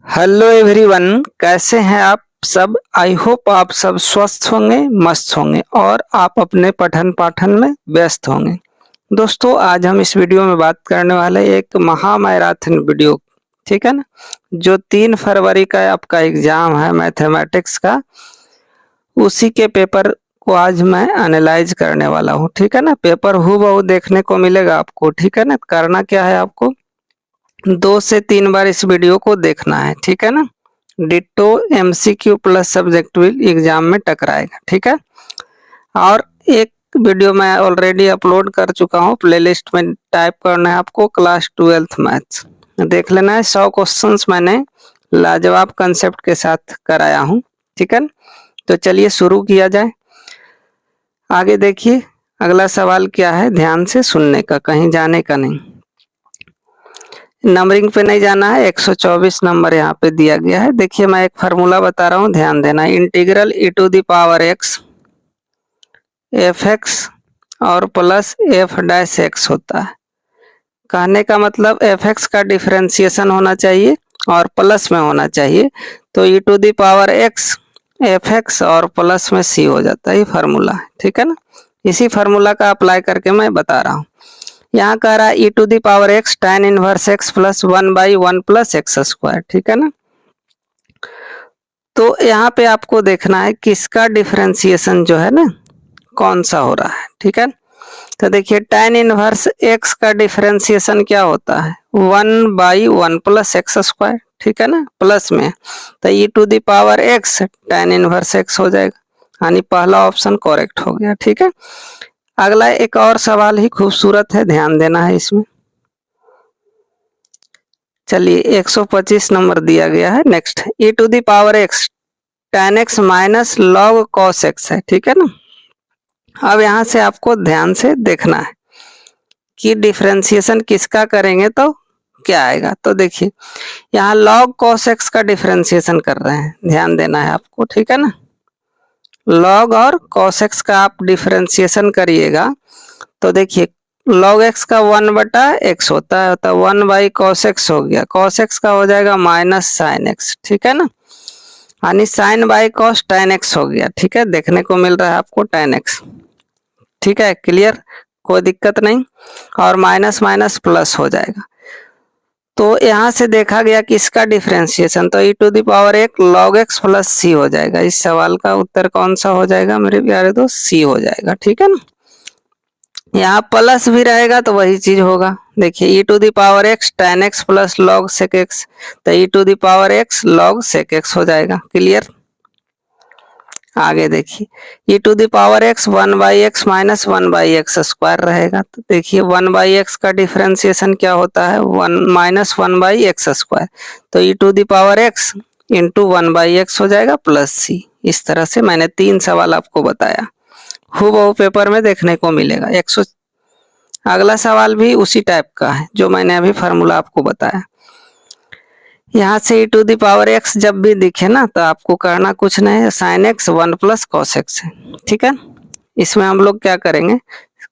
Hello everyone, कैसे हैं आप सब। आई होप आप सब स्वस्थ होंगे, मस्त होंगे और आप अपने पठन पाठन में व्यस्त होंगे। दोस्तों, आज हम इस वीडियो में बात करने वाले एक महामैराथन वीडियो, ठीक है ना, जो 3 फरवरी का आपका एग्जाम है मैथमेटिक्स का, उसी के पेपर को आज मैं एनालाइज करने वाला हूँ। ठीक है ना, पेपर हूबहू देखने को मिलेगा आपको। ठीक है ना, करना क्या है, आपको 2 से 3 बार इस वीडियो को देखना है। ठीक है ना, ditto MCQ plus subjective exam में टकराएगा। ठीक है, और एक वीडियो मैं ऑलरेडी अपलोड कर चुका हूँ, प्लेलिस्ट में टाइप करना है आपको क्लास 12th मैथ्स, देख लेना है। 100 क्वेश्चंस मैंने लाजवाब कंसेप्ट के साथ कराया हूँ। ठीक है, तो चलिए शुरू किया जाए। आगे देखिए, अगला सवाल क्या है, ध्यान से सुनने का, कहीं जाने का नहीं। नंबरिंग पे नहीं जाना है, 124 नंबर यहाँ पे दिया गया है। देखिए, मैं एक फार्मूला बता रहा हूँ, ध्यान देना। Integral e to the power x f x और प्लस एफ डैश एक्स होता है। कहने का मतलब एफ एक्स का डिफरेंशिएशन होना चाहिए और प्लस में होना चाहिए, तो e to the power x f x और प्लस में c हो जाता है। ये फार्मूला है, ठीक है ना। इसी फार्मूला का अप्लाई करके मैं बता रहा हूँ। यहाँ कह रहा है e to the power x tan inverse x plus 1/1 plus x square. ठीक है ना, तो यहाँ पे आपको देखना है किसका डिफरेंशिएशन जो है ना, कौन सा हो रहा है। ठीक है, तो देखिए tan इनवर्स x का डिफरेंशिएशन क्या होता है, 1/1 प्लस एक्स स्क्वायर। ठीक है ना, प्लस में तो e to the power x tan inverse x हो जाएगा, यानी पहला ऑप्शन करेक्ट हो गया। ठीक है, अगला एक और सवाल ही खूबसूरत है, ध्यान देना है इसमें। चलिए, 125 नंबर दिया गया है। Next, e to the power x tan x minus log cos x है। ठीक है ना, अब यहाँ से आपको ध्यान से देखना है कि डिफरेंशिएशन किसका करेंगे तो क्या आएगा। तो देखिए, यहाँ log cos x का डिफरेंशिएशन कर रहे हैं, ध्यान देना है आपको। ठीक है ना, log और cos x का आप डिफरेंशिएशन करिएगा तो देखिए log x का 1/x होता है, तो 1/cos x हो गया। cos x का हो जाएगा माइनस sin x। ठीक है ना, यानी sin by cos tan x हो गया। ठीक है, देखने को मिल रहा है आपको tan x। ठीक है, क्लियर, कोई दिक्कत नहीं। और माइनस माइनस प्लस हो जाएगा। तो यहाँ से देखा गया कि इसका डिफरेंशिएशन तो e टू द पावर एक log x प्लस सी हो जाएगा। इस सवाल का उत्तर कौन सा हो जाएगा मेरे प्यारे दोस्त, सी हो जाएगा। ठीक है ना, यहाँ प्लस भी रहेगा तो वही चीज होगा। देखिए e to the power x tan x plus log sec x, तो e to the power x log sec x हो जाएगा। क्लियर, आगे देखिए e to the power x 1/x minus 1/x square रहेगा। तो देखिए 1/x का डिफरेंशिएशन क्या होता है, 1 माइनस 1/x स्क्वायर, तो e to the power x into 1/x हो जाएगा प्लस सी। इस तरह से मैंने 3 सवाल आपको बताया, हूबहू पेपर में देखने को मिलेगा। 100 अगला सवाल भी उसी टाइप का है जो मैंने अभी फार्मूला आपको बताया। यहाँ से e to the power x जब भी दिखे ना, तो आपको करना कुछ नहीं है, sine x 1 plus cos x है। ठीक है, इसमें हम लोग क्या करेंगे,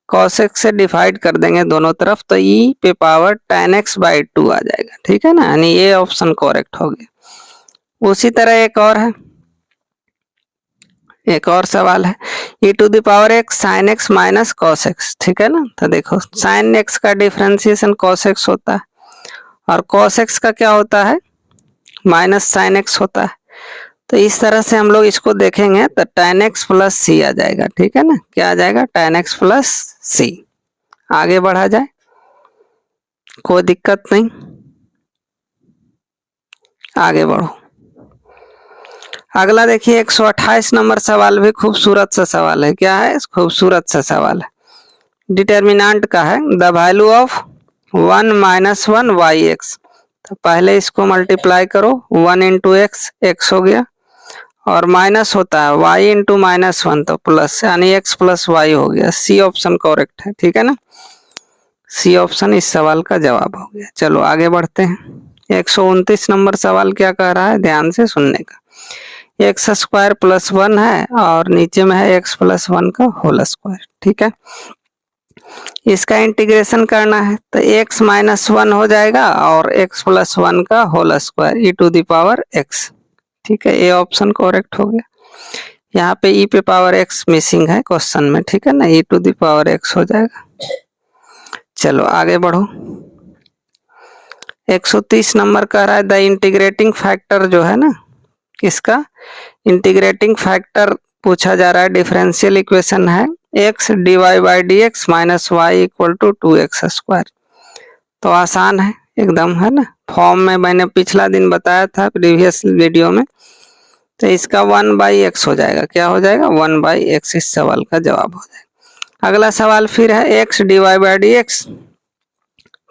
कॉस एक्स से डिवाइड कर देंगे दोनों तरफ, तो e पे पावर tan x/2 आ जाएगा। ठीक है ना, यानी ये ऑप्शन करेक्ट हो गया। उसी तरह एक और है, एक और सवाल है, e to the power x sine x minus cos x. ठीक है ना, तो देखो साइन x का डिफरेंशिएशन कॉस एक्स होता है और कॉस एक्स का क्या होता है, माइनस साइन एक्स होता है। तो इस तरह से हम लोग इसको देखेंगे तो tan x प्लस सी आ जाएगा। ठीक है ना, क्या आ जाएगा, tan x प्लस सी। आगे बढ़ा जाए, कोई दिक्कत नहीं, आगे बढ़ो। अगला देखिए 128 नंबर सवाल भी खूबसूरत सा सवाल है। क्या है, खूबसूरत सा सवाल है, डिटर्मिनेंट का है। The value of 1 minus 1 y x, तो पहले इसको मल्टीप्लाई करो, 1 इंटू एक्स, एक्स हो गया, और माइनस होता है y इंटू माइनस 1 तो प्लस, यानी x प्लस वाई हो गया। सी ऑप्शन करेक्ट है। ठीक है ना, सी ऑप्शन इस सवाल का जवाब हो गया। चलो आगे बढ़ते हैं। 129 नंबर सवाल क्या कह रहा है, ध्यान से सुनने का। एक्स स्क्वायर प्लस 1 है और नीचे में है x प्लस 1 का होल स्क्वायर। ठीक है, इसका इंटीग्रेशन करना है तो x माइनस वन हो जाएगा और x प्लस वन का whole square e to the power x। ठीक है, ये ऑप्शन करेक्ट हो गया। यहाँ पे e पे पावर x मिसिंग है क्वेश्चन में, ठीक है ना, e to the power x हो जाएगा। चलो आगे बढ़ो। 130 नंबर कह रहा है द इंटीग्रेटिंग फैक्टर जो है ना, किसका इंटीग्रेटिंग फैक्टर पूछा जा रहा है। डिफरेंशियल इक्वेशन है x dy by D x minus y equal to 2x square. तो आसान है एकदम, है ना, फॉर्म में मैंने पिछला दिन बताया था प्रीवियस वीडियो में। तो इसका 1/x हो जाएगा, क्या हो जाएगा 1/x, इस सवाल का जवाब हो जाएगा। अगला सवाल फिर है x dy by D X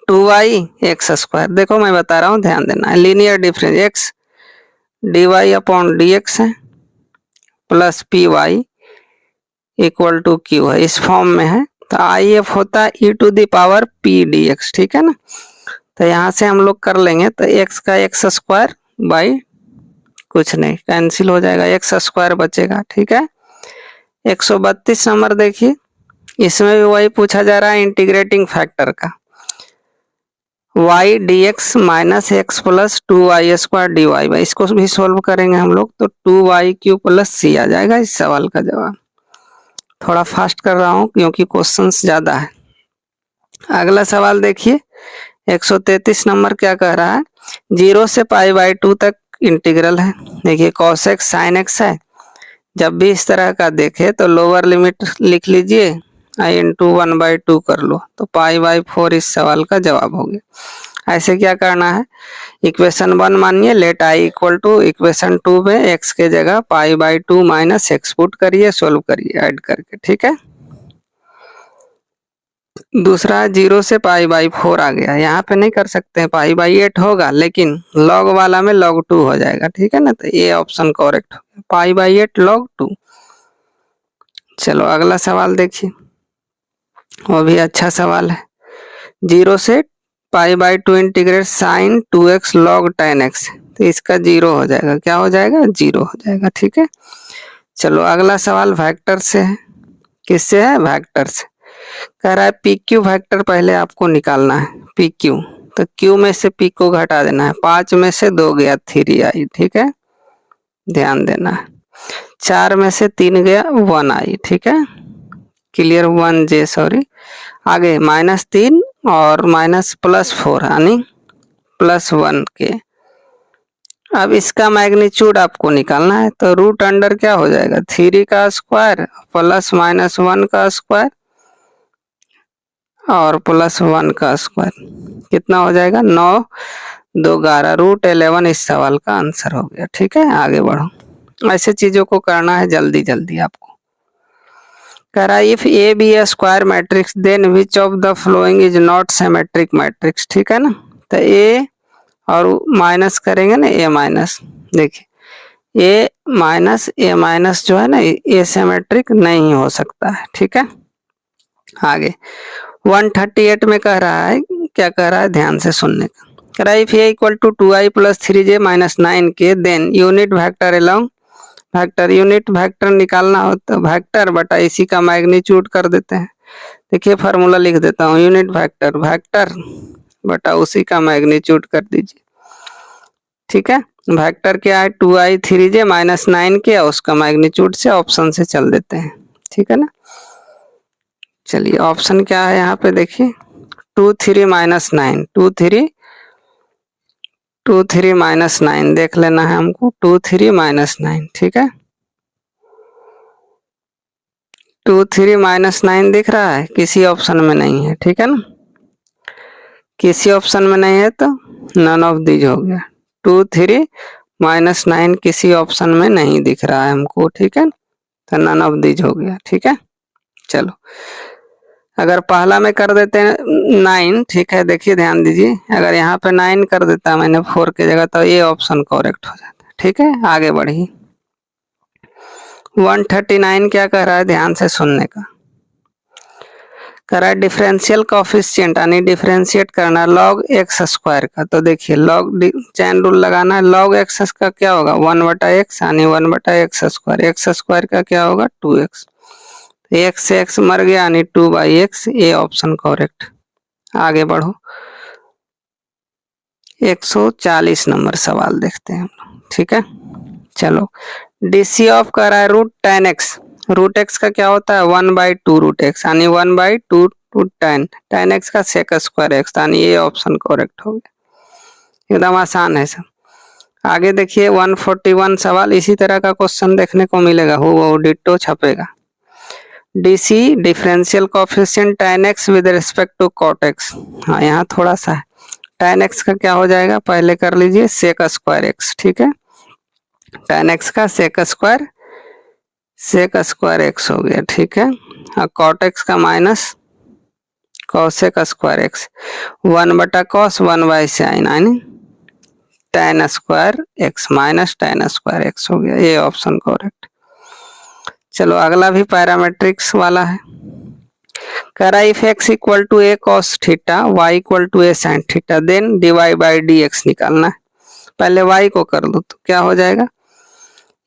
2y X square. देखो मैं बता रहा हूँ, ध्यान देना है, linear difference x dy upon D X है plus P Y equal to Q है, इस फॉर्म में है। तो आई एफ होता है ई to the power P D X, ठीक है ना। तो यहाँ से हम लोग कर लेंगे तो x का एक्स स्क्वायर बाई कुछ नहीं, कैंसिल हो जाएगा, एक्स स्क्वायर बचेगा, ठीक है। 132 नंबर देखिए, इसमें भी वही पूछा जा रहा है इंटीग्रेटिंग फैक्टर का, y d x minus x plus 2y square d y. इसको भी सोल्व करेंगे हम लोग तो 2y क्यू प्लस सी आ जाएगा इस सवाल का जवाब। थोड़ा फास्ट कर रहा हूँ क्योंकि क्वेश्चंस ज़्यादा है। अगला सवाल देखिए, 133 नंबर क्या कह रहा है, 0 से पाई बाई 2 तक इंटीग्रल है। देखिए cos x sin x है, जब भी इस तरह का देखे तो लोअर लिमिट लिख लीजिए, आई इंटू 1/2 कर लो, तो पाई/4 इस सवाल का जवाब हो गया। ऐसे क्या करना है, इक्वेशन 1 मानिए, let I equal to equation 2 में x के जगह पाई/2 माइनस एक्स पुट करिए, सोल्व करिए ऐड करके, ठीक है। दूसरा 0 से पाई/4 आ गया, यहाँ पे नहीं कर सकते हैं, पाई/8 होगा, लेकिन लॉग वाला में log 2 हो जाएगा, ठीक है ना। तो ये ऑप्शन करेक्ट हो गया, पाई/8 log 2। चलो अगला सवाल देखिए, वो भी अच्छा सवाल है। 0 से पाई/2 integrate sign 2x log 10x, तो इसका 0 हो जाएगा, क्या हो जाएगा 0 हो जाएगा, ठीक है। चलो अगला सवाल वेक्टर से है, किससे है, वेक्टर से। कह रहा है पी क्यू वेक्टर पहले आपको निकालना है, पी क्यू, तो क्यू में से पी को घटा देना है, 5 में से 2 गया 3 आई, ठीक है, ध्यान देना है। 4 में से 3 गया 1 आई, ठीक है, क्लियर, 1j सॉरी। आगे -3 और माइनस +4 यानी +1 के। अब इसका मैग्नीट्यूड आपको निकालना है, तो रूट अंडर क्या हो जाएगा 3 का स्क्वायर प्लस -1 का स्क्वायर और +1 का स्क्वायर, कितना हो जाएगा 9 2 11, रूट 11 इस सवाल का आंसर हो गया, ठीक है। आगे बढ़ो, ऐसे चीजों को करना है जल्दी जल्दी आपको। कह रहा है if A B a square matrix then which of the following is not symmetric matrix, ठीक है ना। तो ए और माइनस करेंगे ना, ए माइनस, देखिए ए माइनस जो है ना, ए सिमेट्रिक नहीं हो सकता है, ठीक है। आगे 138 में कह रहा है, क्या कह रहा है ध्यान से सुनने का। कह रहा है if a equal to 2i plus 3j minus 9k then unit vector along vector, unit vector निकालना हो तो वेक्टर बटा इसी का मैग्नीट्यूड कर देते हैं। देखिए फार्मूला लिख देता हूँ, यूनिट वेक्टर वेक्टर बटा उसी का मैग्नीट्यूड कर दीजिए, ठीक है। वेक्टर क्या है 2i 3j माइनस 9k, उसका मैग्नीट्यूड से ऑप्शन से चल देते हैं, ठीक है ना। चलिए ऑप्शन क्या है यहाँ पे देखिए, 2 3 माइनस 9, 2 3 माइनस 9 देख लेना है हमको, 2 3 माइनस 9, ठीक है। 2 3 माइनस 9 दिख रहा है, किसी ऑप्शन में नहीं है, ठीक है ना, किसी ऑप्शन में नहीं है तो नन ऑफ दीज हो गया। 2 3 माइनस 9 किसी ऑप्शन में नहीं दिख रहा है हमको, ठीक है, तो नन ऑफ दीज हो गया, ठीक है। चलो अगर पहला में कर देते हैं 9, ठीक है, देखिए ध्यान दीजिए, अगर यहाँ पे 9 कर देता मैंने 4 की जगह, तो ये ऑप्शन करेक्ट हो जाता है, ठीक है। आगे बढ़िए, 139 क्या कह रहा है, ध्यान से सुनने का। कह रहा है डिफरेंशियल कोफिशिएंट यानी डिफरेंशिएट करना log x स्क्वायर का, तो देखिए log चैन रूल लगाना है, log x का क्या होगा 1/x यानी 1/x स्क्वायर, x स्क्वायर का क्या होगा 2x, एक्स से एक्स मर गया यानी 2/x, ए ऑप्शन करेक्ट। आगे बढ़ो, 140 नंबर सवाल देखते हैं हम लोग, ठीक है। चलो, डीसी ऑफ कर रहा है √10x, √x का क्या होता है 1/2 √x, यानी 1/2 × 10x का सेक स्क्वायर x, यानी ये ऑप्शन करेक्ट हो गया। एकदम आसान है सब। आगे देखिए 141 सवाल, इसी तरह का क्वेश्चन देखने को मिलेगा, वो डिट्टो छपेगा। DC differential coefficient tan x with respect to cot x। हाँ, यहाँ थोड़ा सा है। tan x का क्या हो जाएगा, पहले कर लीजिए सेक स्क्वायर x, ठीक है। tan x का सेक स्क्वायर x हो गया, ठीक है। और cot x का minus cosec square x, 1/cos 1/sin, यानी tan square x minus tan square x हो गया, ये ऑप्शन करेक्ट। चलो अगला भी पैरामेट्रिक्स वाला है। कह रहा if x equal to a cos theta, y equal to a sin theta, then dy/dx निकालना है। पहले y को कर दो तो क्या हो जाएगा,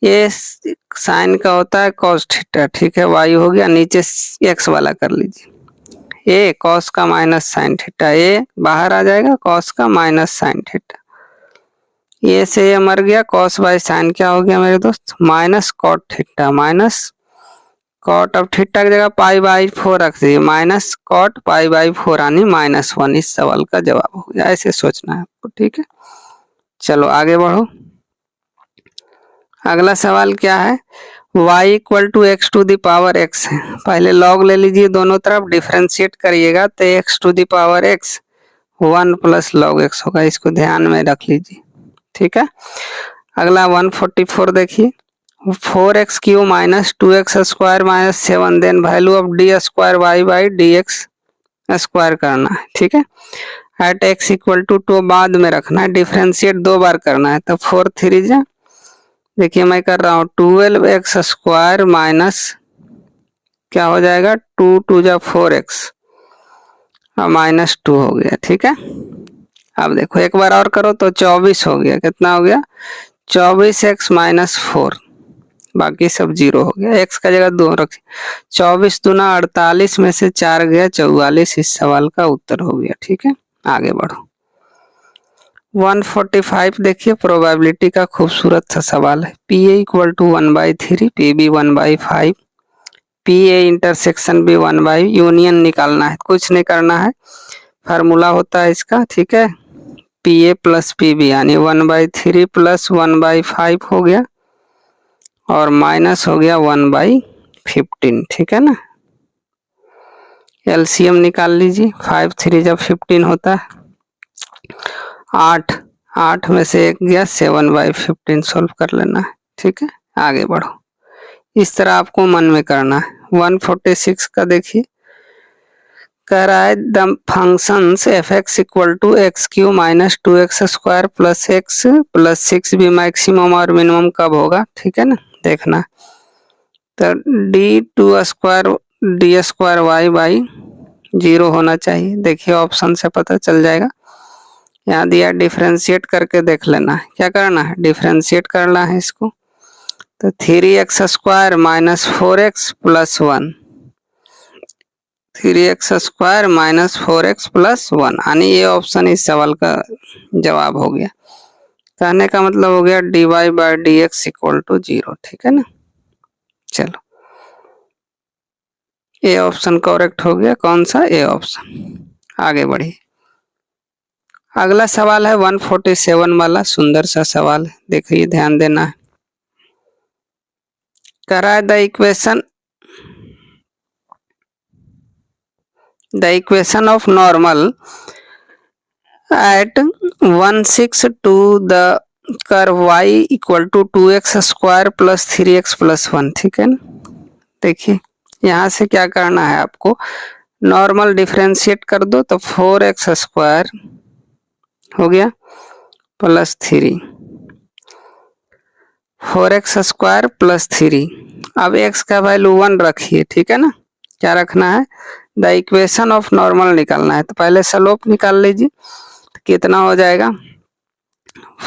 ये साइन का होता है cos थीटा, ठीक है, y हो गया, नीचे x वाला कर लीजिए, a cos का माइनस sin थीटा, a बाहर आ जाएगा, cos का माइनस sin थीटा, ये से ये मर गया, cos बाय sin क्या हो गया मेरे दोस्त, minus cot theta, minus cot, अब थीटा की जगह π/4 रख दीजिए, माइनस cot π/4 यानी -1, इस सवाल का जवाब हो गया। ऐसे सोचना है आपको, ठीक है। चलो आगे बढ़ो, अगला सवाल क्या है, y equal to x to the power x है। पहले लॉग ले लीजिए दोनों तरफ, डिफ्रेंशिएट करिएगा तो x to the power x 1 plus log x होगा, इसको ध्यान में रख लीजिए, ठीक है। अगला 144 देखिए, 4x³ minus 2x square minus 7, then value of d square y/dx square करना है, ठीक है। एट x इक्वल टू 2 बाद में रखना है, डिफ्रेंशिएट 2 बार करना है, तो 4 3 जा, देखिए मैं कर रहा हूँ 12x स्क्वायर माइनस क्या हो जाएगा 2 2 जा 4x और -2 हो गया, ठीक है। अब देखो एक बार और करो तो 24 हो गया, कितना हो गया 24x माइनस 4, बाकी सब 0 हो गया, x का जगह 2 रखिए, 24 दूना 48 में से 4 गया 44, इस सवाल का उत्तर हो गया, ठीक है। आगे बढ़ो, 145 देखिए, प्रोबेबिलिटी का खूबसूरत सा सवाल है। PA equal to 1/3, PB 1/5, PA intersection भी 1/, यूनियन निकालना है, कुछ नहीं करना है, फार्मूला होता है इसका, ठीक है। PA प्लस PB यानी 1/3 प्लस 1/5 हो गया और माइनस हो गया 1/15, ठीक है ना। LCM निकाल लीजिए, 5 3 जब 15 होता है, 8 में से 1 गया, 7/15 सॉल्व कर लेना है, ठीक है। आगे बढ़ो, इस तरह आपको मन में करना है। 146 का देखिए, कह रहा है the functions f(x) equal to x³ minus 2x square plus x plus 6 भी मैक्सिमम और मिनिमम कब होगा, ठीक है ना, देखना। तो d2 स्क्वायर y/0 होना चाहिए, देखिए ऑप्शन से पता चल जाएगा, यहाँ दिया डिफ्रेंशिएट करके देख लेना है, क्या करना है डिफ्रेंशिएट करना है इसको, तो 3x square minus 4x plus 1, 3x square minus 4x plus 1, यानी ये ऑप्शन इस सवाल का जवाब हो गया। कहने का मतलब हो गया dy/dx इक्वल टू 0, ठीक है ना। चलो ये ऑप्शन करेक्ट हो गया, कौन सा, ए ऑप्शन। आगे बढ़िए, अगला सवाल है 147 वाला, सुंदर सा सवाल है, देखिए ध्यान देना है। कह रहा है the equation of normal at 1/6 to the curve y equal to 2x square plus 3x plus 1, ठीक है ना। देखिए यहाँ से क्या करना है आपको, नॉर्मल डिफ्रेंशिएट कर दो तो 4x स्क्वायर हो गया प्लस 3, 4x स्क्वायर प्लस 3, अब x का वैल्यू 1 रखिए, ठीक है ना। क्या रखना है, द इक्वेशन ऑफ नॉर्मल निकालना है, तो पहले स्लोप निकाल लीजिए, तो कितना हो जाएगा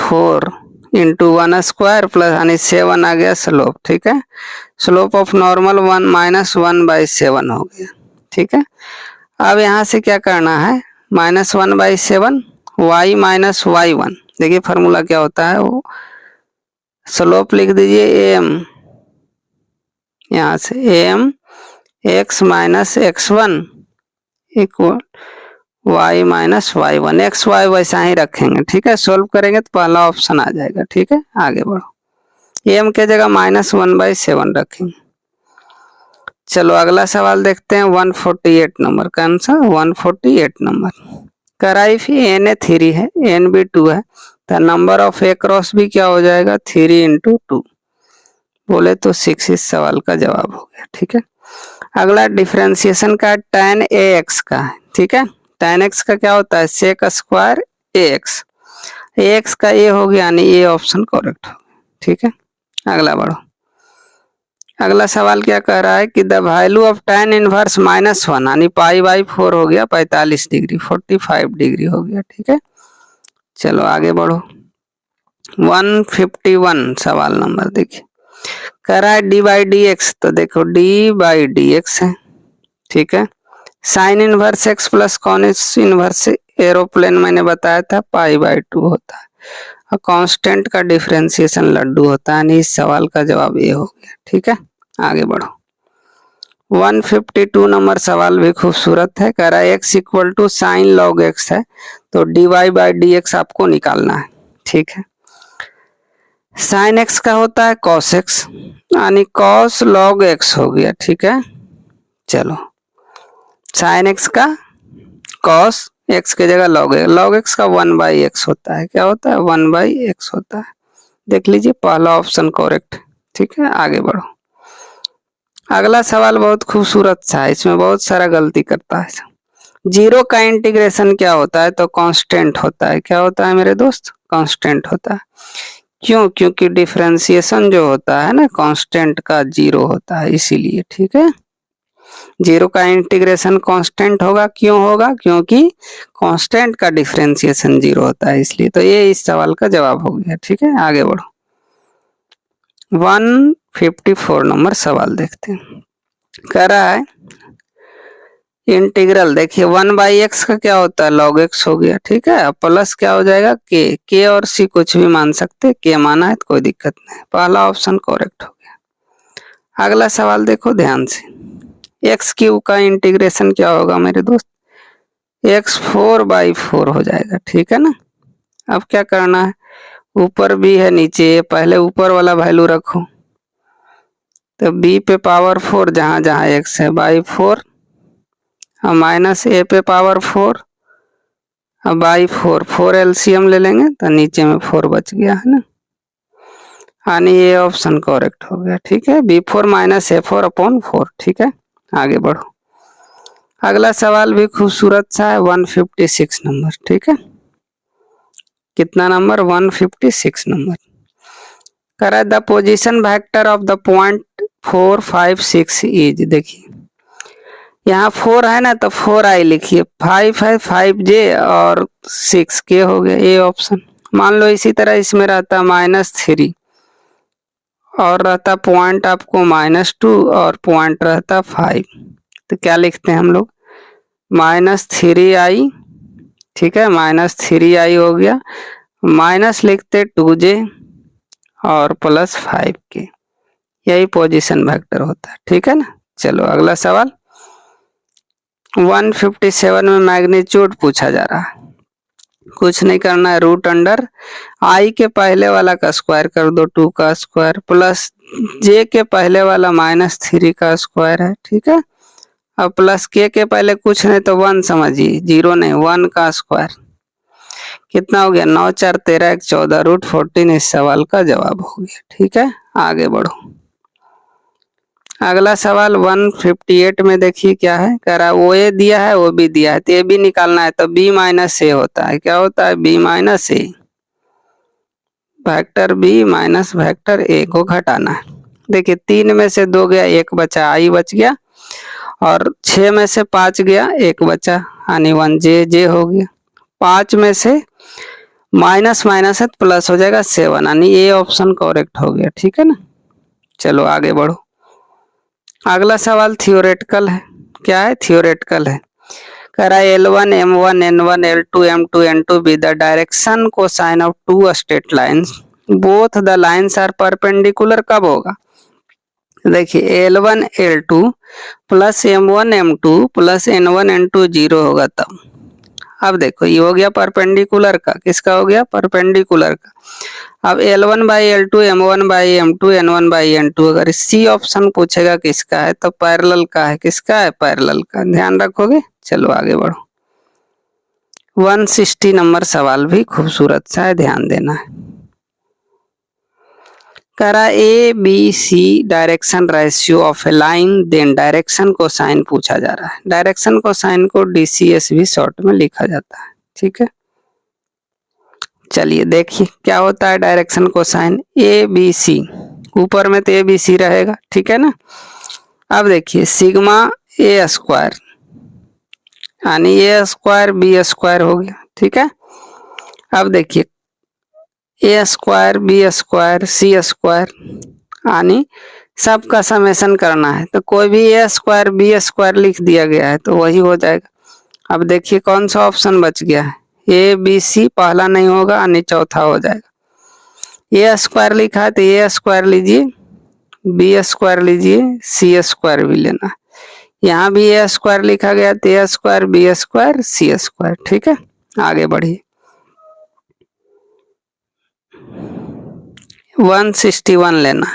4 इंटू 1² प्लस यानी 7 आ गया स्लोप, ठीक है। स्लोप ऑफ नॉर्मल 1 माइनस 1/7 हो गया, ठीक है। अब यहाँ से क्या करना है, -1/7 y माइनस y1, देखिए फार्मूला क्या होता है, वो स्लोप लिख दीजिए एम, यहाँ से m x minus x1 equal y minus y1, x y वैसा ही रखेंगे, ठीक है। सोल्व करेंगे तो पहला ऑप्शन आ जाएगा, ठीक है। आगे बढ़ो, एम के जगह -1/7 रखेंगे। चलो अगला सवाल देखते हैं 148 नंबर का आंसर, 148 नंबर करा इफ एन ए 3 है एन बी 2 है तो number of a cross b क्या हो जाएगा, 3 इंटू 2 बोले तो 6 इस सवाल का जवाब हो गया, ठीक है। अगला डिफरेंशिएशन का tan ax का है, ठीक है। tan x का क्या होता है, सेक स्क्वायर ax, ax का ए हो गया यानी ए ऑप्शन करेक्ट हो गया, ठीक है। अगला बढ़ो, अगला सवाल क्या कह रहा है कि the value of tan inverse -1 यानी π/4 हो गया 45 डिग्री, 45 डिग्री हो गया, ठीक है। चलो आगे बढ़ो, 151 सवाल नंबर देखिए, कह रहा है d/dx, तो देखो d/dx है, ठीक है। Sine inverse x plus cos inverse aeroplane मैंने बताया था π/2 होता है, और कांस्टेंट का डिफरेंशिएशन लड्डू होता है, इस सवाल का जवाब ये हो गया, ठीक है। आगे बढ़ो, 152 नंबर सवाल भी खूबसूरत है, कह रहा है x equal to sine log x है, तो dy/dx आपको निकालना है, ठीक है। साइन x का होता है cos x यानी cos log x हो गया, ठीक है। चलो साइन x का cos x के जगह log x का 1/x होता है, क्या होता है 1/x होता है, देख लीजिए पहला ऑप्शन करेक्ट, ठीक है। आगे बढ़ो, अगला सवाल बहुत खूबसूरत सा है, इसमें बहुत सारा गलती करता है। जीरो का इंटीग्रेशन क्या होता है, तो कांस्टेंट होता है, क्या होता है मेरे दोस्त, कांस्टेंट होता है। क्यों, क्योंकि डिफरेंशिएशन जो होता है ना कांस्टेंट का 0 होता है, इसीलिए, ठीक है। जीरो का इंटीग्रेशन कांस्टेंट होगा, क्यों होगा, क्योंकि कांस्टेंट का डिफरेंशिएशन 0 होता है, इसलिए। तो ये इस सवाल का जवाब हो गया, ठीक है। आगे बढ़ो, 154 नंबर सवाल देखते हैं, कह रहा है इंटीग्रल, देखिए 1/x का क्या होता है log x हो गया, ठीक है। प्लस क्या हो जाएगा k और c कुछ भी मान सकते, k माना है तो कोई दिक्कत नहीं, पहला ऑप्शन करेक्ट हो गया। अगला सवाल देखो ध्यान से, x³ का इंटीग्रेशन क्या होगा मेरे दोस्त, x 4/4 हो जाएगा, ठीक है ना। अब क्या करना है, ऊपर b है नीचे, पहले ऊपर वाला वैल्यू रखो, तो b पे पावर 4 जहां जहां x है /4 और माइनस a पे पावर 4 अब /4, 4 एलसीएम ले लेंगे तो नीचे में 4 बच गया है ना, यानी ये ऑप्शन करेक्ट हो गया, ठीक है। b4 माइनस a4/4, ठीक है। आगे बढ़ो, अगला सवाल भी खूबसूरत सा है, 156 नंबर, ठीक है। कितना नंबर, 156 नंबर, कह रहा है the position vector of the point 4 5 6 is, देखिए यहाँ 4 है ना तो 4i लिखिए, 5 है 5j और 6k हो गया, ये ऑप्शन। मान लो इसी तरह इसमें रहता -3 और रहता पॉइंट आपको -2 और पॉइंट रहता 5, तो क्या लिखते हैं हम लोग, -3i, ठीक है, -3i हो गया, माइनस लिखते 2j और प्लस 5k, यही पोजीशन वेक्टर होता है, ठीक है ना। चलो अगला सवाल 157 में मैग्नीट्यूड पूछा जा रहा है, कुछ नहीं करना है, रूट अंडर आई के पहले वाला का स्क्वायर कर दो 2 का स्क्वायर प्लस जे के पहले वाला -3 का स्क्वायर है, ठीक है। अब प्लस के पहले कुछ नहीं तो 1 समझिए, 0 नहीं 1 का स्क्वायर, कितना हो गया 9 4 13 1 14 √14 इस सवाल का जवाब हो गया, ठीक है। आगे बढ़ो, अगला सवाल 158 में देखिए क्या है, कह रहा है वो ए दिया है वो भी दिया है, तो ए भी निकालना है, तो b माइनस ए होता है, क्या होता है b minus A, vector b minus vector A को घटाना है। देखिए 3 में से 2 गया 1 बचा, आई बच गया, और 6 में से 5 गया 1 बचा, यानी 1j हो गया। 5 में से माइनस माइनस है तो प्लस हो जाएगा 7, यानी ये ऑप्शन करेक्ट हो गया। ठीक है ना, चलो आगे बढ़ो। अगला सवाल थियोरेटिकल है। क्या है? थियोरेटिकल है। कह रहा है L1 M1 N1 L2 M2 N2 be the direction cosine of two straight lines both the lines are perpendicular कब होगा? देखिए L1 L2 plus M1 M2 plus N1 N2 zero होगा तब। अब देखो ये हो गया परपेंडिकुलर का, किसका हो गया? परपेंडिकुलर का। अब L1 by L2 M1 by M2 N1 by N2 अगर सी ऑप्शन पूछेगा किसका है तो पैरेलल का है। किसका है? पैरेलल का। ध्यान रखोगे। चलो आगे बढ़ो। 160 नंबर सवाल भी खूबसूरत सा है, ध्यान देना है। कह रहा a b c direction ratio of a line then direction cosine पूछा जा रहा है। डायरेक्शन को साइन को DCS भी शॉर्ट में लिखा जाता है। ठीक है, चलिए देखिए क्या होता है डायरेक्शन को साइन। ए बी सी, ऊपर में तो ए बी सी रहेगा। ठीक है ना। अब देखिए सिग्मा ए स्क्वायर यानी ए स्क्वायर बी स्क्वायर हो गया। ठीक है, अब देखिए ए स्क्वायर बी स्क्वायर सी स्क्वायर यानी सबका समेशन करना है तो कोई भी ए स्क्वायर बी स्क्वायर लिख दिया गया है तो वही हो जाएगा। अब देखिए कौन सा ऑप्शन बच गया है? ए बी सी पहला नहीं होगा यानी चौथा हो जाएगा। ए स्क्वायर लिखा है तो ए स्क्वायर लीजिए, बी स्क्वायर लीजिए, सी स्क्वायर भी लेना। यहाँ भी ए स्क्वायर लिखा गया तो ए स्क्वायर बी स्क्वायर सी स्क्वायर। ठीक है, आगे बढ़िए। 161 लेना।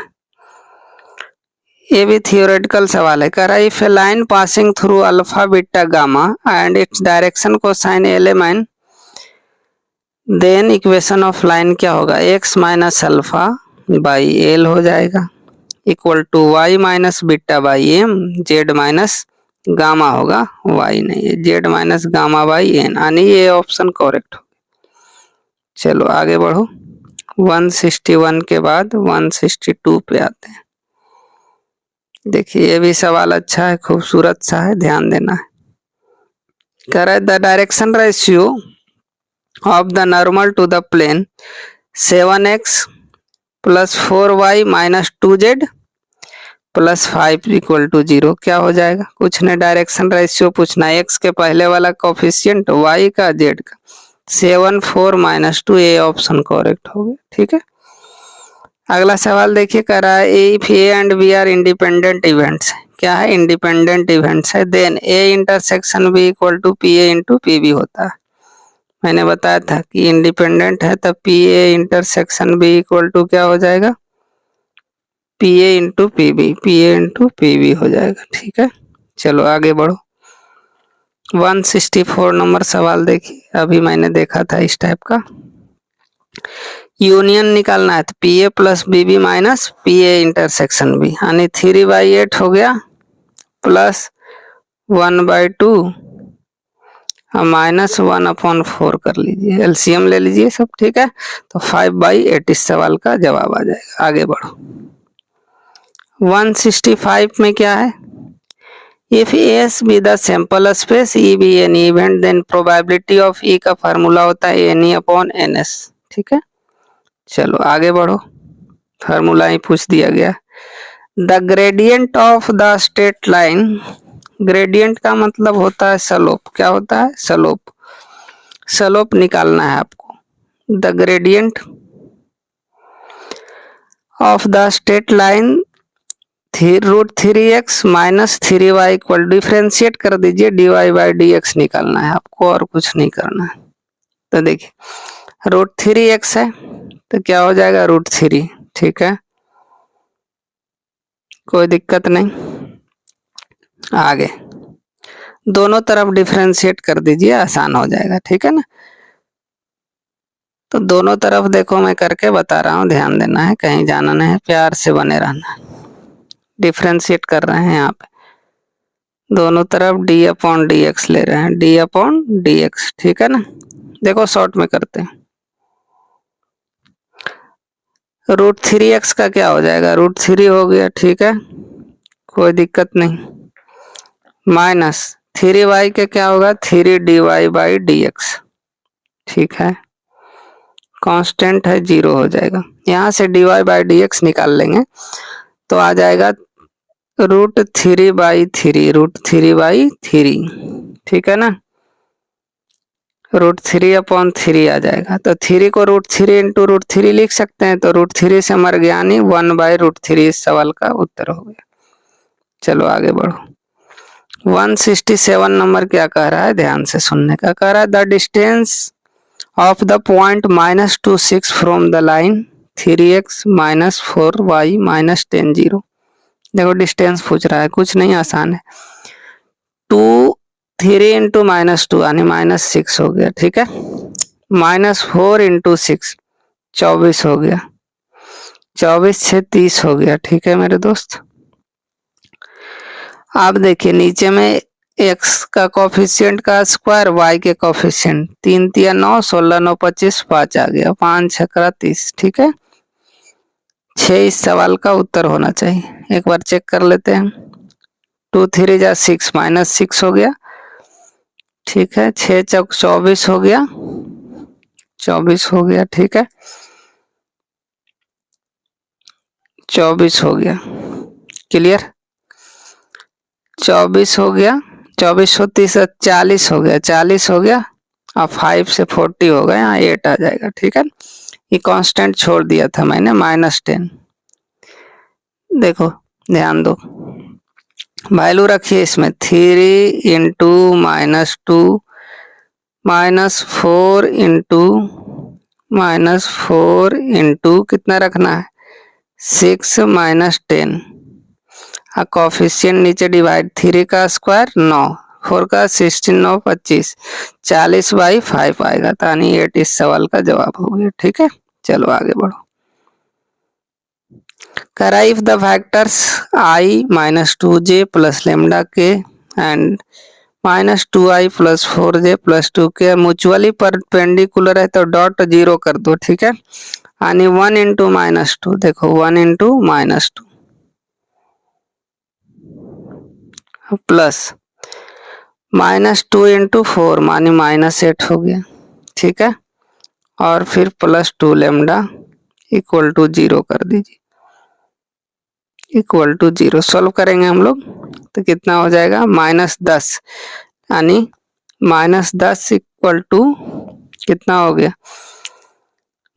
ये भी थियोरेटिकल सवाल है। कह रहा है if a line passing through alpha beta gamma and its direction cosine element then equation of line क्या होगा? x minus alpha by l हो जाएगा equal to y minus beta by m z minus gamma होगा, y नहीं है, z minus gamma by n, यानी ये option correct हो। चलो आगे बढ़ो। 161 के बाद 162 पे आते हैं। देखिए ये भी सवाल अच्छा है, खूबसूरत सा है, ध्यान देना है। कह रहा है the direction ratio of the normal to the plane 7x plus 4y minus 2z plus 5 equal to 0 क्या हो जाएगा? कुछ ने डायरेक्शन रेशियो पूछना है, x के पहले वाला कोफिशिएंट, y का, z का। 7 4 माइनस 2 ए ऑप्शन करेक्ट हो गया। ठीक है, अगला सवाल देखिए। कह रहा है if a and b are independent events, क्या है? इंडिपेंडेंट इवेंट्स है, then a intersection b equal to p a into p b होता है। मैंने बताया था कि इंडिपेंडेंट है तब p a intersection b equal to क्या हो जाएगा? P a into p b, p a into p b हो जाएगा। ठीक है, चलो आगे बढ़ो। 164 नंबर सवाल देखिए, अभी मैंने देखा था इस टाइप का। यूनियन निकालना है तो p a plus b b minus p a intersection b, यानी 3/8 हो गया प्लस 1/2 माइनस 1/4 कर लीजिए, एलसीएम ले लीजिए सब। ठीक है, तो 5/8 इस सवाल का जवाब आ जाएगा। आगे बढ़ो। 165 में क्या है? If S be the sample space E be an event then probability of E का फार्मूला होता है n E upon n S. ठीक है, चलो आगे बढ़ो। फार्मूला ही पूछ दिया गया। The gradient of the straight line, gradient का मतलब होता है स्लोप। क्या होता है? स्लोप। स्लोप निकालना है आपको। The gradient of the straight line √3x minus 3y equal, differentiate कर दीजिए, dy/dx निकालना है आपको और कुछ नहीं करना है। तो देखिए √3x है तो क्या हो जाएगा? √3। ठीक है, कोई दिक्कत नहीं। आगे दोनों तरफ डिफ्रेंशिएट कर दीजिए, आसान हो जाएगा। ठीक है ना, तो दोनों तरफ देखो मैं करके बता रहा हूँ, ध्यान देना है, कहीं जाना नहीं है, प्यार से बने रहना है। डिफ्रेंशिएट कर रहे हैं यहाँ पे, दोनों तरफ d/dx ले रहे हैं, d/dx। ठीक है ना, देखो शॉर्ट में करते हैं। √3x का क्या हो जाएगा? √3 हो गया। ठीक है, कोई दिक्कत नहीं। माइनस 3y के क्या होगा? 3dy/dx। ठीक है, कांस्टेंट है 0 हो जाएगा। यहाँ से dy/dx निकाल लेंगे तो आ जाएगा √3/3 √3/3, ठीक है ना, √3/3 आ जाएगा। तो 3 को √3 इंटू √3 लिख सकते हैं, तो √3 से मर गया नहीं, 1/√3 इस सवाल का उत्तर हो गया। चलो आगे बढ़ो। 167 नंबर क्या कह रहा है, ध्यान से सुनने का। कह रहा है the distance of the point -26 from the line 3x - 4y - 10 0। देखो डिस्टेंस पूछ रहा है, कुछ नहीं, आसान है। 3 इंटू -2 यानी -6 हो गया, ठीक है। -4 इंटू 6 24 हो गया, 24 से 30 हो गया, ठीक है मेरे दोस्त। आप देखिए नीचे में x का कोफिशिएंट का स्क्वायर, y के कोफिशिएंट 3 3 9 16 9 25 5 आ गया, 5 6 30, ठीक है। 6 इस सवाल का उत्तर होना चाहिए। एक बार चेक कर लेते हैं। 2 3 जा 6 -6 हो गया, ठीक है। 6 चौक 24 हो गया, 24 हो गया, ठीक है, 24 हो गया, क्लियर। 24 हो गया, 24 हो 30 40 हो गया, 40 हो गया, अब 5 से 40 हो गया, यहाँ 8 आ जाएगा, ठीक है। ये कांस्टेंट छोड़ दिया था मैंने -10। देखो ध्यान दो, वैल्यू रखिए इसमें 3 इंटू -2 -4 इंटू -4 इंटू कितना रखना है 6 -10, कोफिशिएंट नीचे डिवाइड, 3 का स्क्वायर 9, 4 का 16 9 25, 40/5 आएगा, यानी 8 इस सवाल का जवाब हो गया, ठीक है। चलो आगे बढ़ो। करा if the factors I - 2j + λk and -2i + 4j + 2k mutually perpendicular है तो डॉट 0 कर दो, ठीक है। यानी 1 इंटू -2, देखो 1 इंटू -2 प्लस -2 इंटू 4 मानी -8 हो गया, ठीक है। और फिर +2 λ = 0 कर दीजिए, = 0। सॉल्व करेंगे हम लोग तो कितना हो जाएगा -10, यानी -10 = कितना हो गया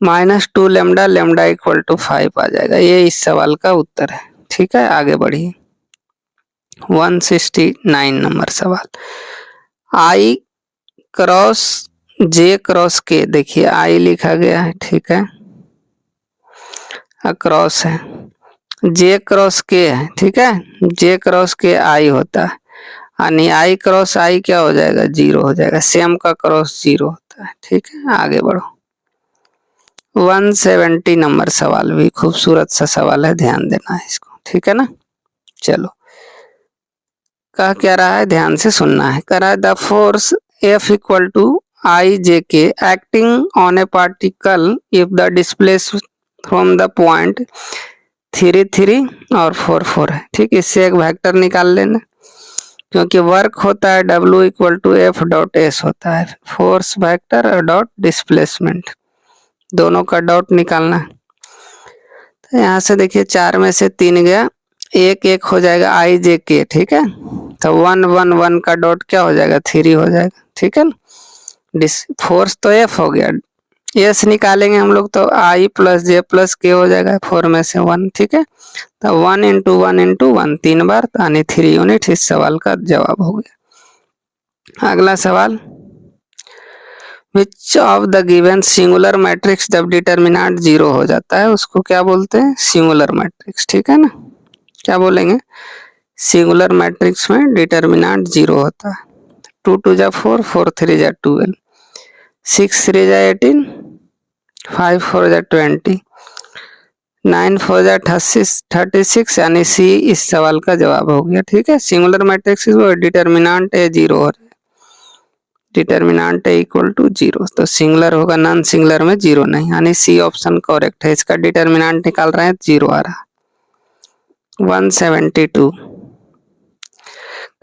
-2 λ = 5 आ जाएगा। ये इस सवाल का उत्तर है, ठीक है। आगे बढ़िए। 169 नंबर सवाल। I cross J cross K, देखिए I लिखा गया है, ठीक है, क्रॉस है, J क्रॉस K है, ठीक है। J क्रॉस K I होता है, यानी I क्रॉस I क्या हो जाएगा 0 हो जाएगा, सेम का क्रॉस 0 होता है, ठीक है। आगे बढ़ो। 170 नंबर सवाल, भी खूबसूरत सा सवाल है, ध्यान देना है इसको, ठीक है ना। चलो कह क्या रहा है, ध्यान से सुनना है। कह रहा है the force F = IJK acting on A particle if the displace from the point 3 3 और 4 4 है, ठीक। इससे एक वेक्टर निकाल लेना, क्योंकि वर्क होता है W = F.S होता है, फोर्स वेक्टर और डॉट डिस्प्लेसमेंट, दोनों का डॉट निकालना है। तो यहाँ से देखिए 4 में से 3 गया, 1 1 हो जाएगा IJK, ठीक है। तो 1 1 1 का डॉट क्या हो जाएगा 3 हो जाएगा, ठीक है ना। फोर्स तो F हो गया, एस निकालेंगे हम लोग तो I + J + K हो जाएगा, 4 में से 1, ठीक है। तो 1 इंटू 1 इंटू 1 3 बार, यानी 3 यूनिट इस सवाल का जवाब हो गया। अगला सवाल, विच of the given singular matrix जब डिटर्मिनेंट 0 हो जाता है उसको क्या बोलते हैं, सिंगुलर मैट्रिक्स, ठीक है ना। क्या बोलेंगे, सिंगुलर मैट्रिक्स में डिटर्मिनेंट 0 होता है। 2 2 जा 4 4 3 जा 12, 6 3 जा 18, 5 4 जा 20, 9 4 जा 36, यानी सी इस सवाल का जवाब हो गया, ठीक है। सिंगुलर मैट्रिक्स डिटर्मिनेंट है 0 हो रहा है, डिटर्मिनेंट है = 0, तो सिंगुलर होगा, नॉन सिंगुलर में 0 नहीं, यानी सी ऑप्शन करेक्ट है। इसका डिटर्मिनेंट निकाल रहे हैं 0 आ रहा। 172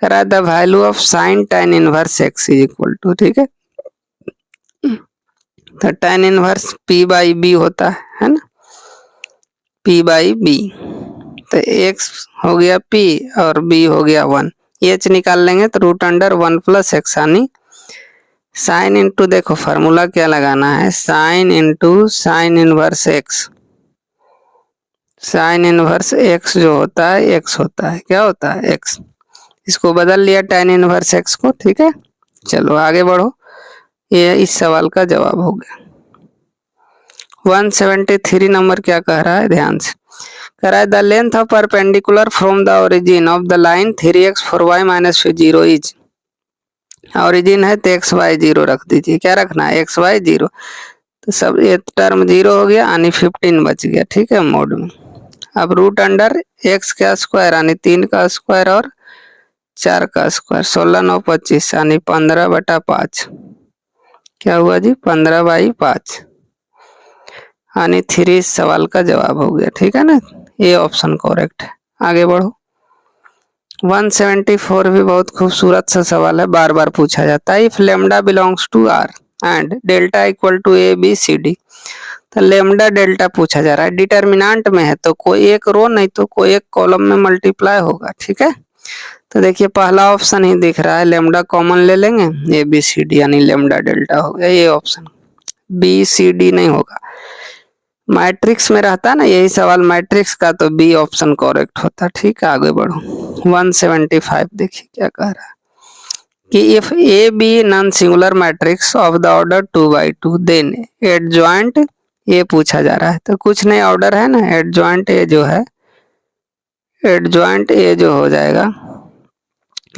करा the value of sin tan inverse x = ठीक है। तो tan inverse P by b होता है ना, P बाई बी। तो x हो गया P और B हो गया 1, h निकाल लेंगे तो रूट अंडर 1 प्लस एक्स, यानी साइन इंटू, देखो फार्मूला क्या लगाना है, sine into sine inverse x. Sign inverse x जो होता है एक्स होता है, क्या होता है एक्स, इसको बदल लिया tan इनवर्स एक्स को, ठीक है। चलो आगे बढ़ो, ये इस सवाल का जवाब हो गया। 173 नंबर क्या कह रहा है, ध्यान से कह रहा है the length of perpendicular from the origin of the line 3x 4y minus 0 is, origin है तो एक्स वाई 0 रख दीजिए, क्या रखना है एक्स वाई 0, तो सब ये टर्म 0 हो गया यानी 15 बच गया, ठीक है मोड में। अब रूट अंडर एक्स का स्क्वायर यानी 3 का स्क्वायर और 4 का स्क्वायर, 16 9 25 यानी 15/5, क्या हुआ जी 15/5, यानी 3 इस सवाल का जवाब हो गया, ठीक है ना, ये ऑप्शन करेक्ट है। आगे बढ़ो, 174 भी बहुत खूबसूरत सा सवाल है, बार बार पूछा जाता है। If lambda belongs to R and delta equal to a b c d, तो लेमडा डेल्टा पूछा जा रहा है, डिटर्मिनेंट में है तो कोई एक रो नहीं तो कोई एक कॉलम में मल्टीप्लाई होगा, ठीक है। तो देखिए पहला ऑप्शन ही दिख रहा है, लेमडा कॉमन ले लेंगे, ए बी सी डी यानी लेमडा डेल्टा हो गया, ये ऑप्शन। बी सी डी नहीं होगा, मैट्रिक्स में रहता है ना यही सवाल मैट्रिक्स का, तो बी ऑप्शन करेक्ट होता, ठीक है। आगे बढ़ो, 175 देखिए क्या कह रहा है कि if A be non singular matrix of the order 2/2 then adjoint, ये पूछा जा रहा है तो कुछ नहीं ऑर्डर है ना, एडजॉइंट ए जो है, एडजॉइंट ए जो हो जाएगा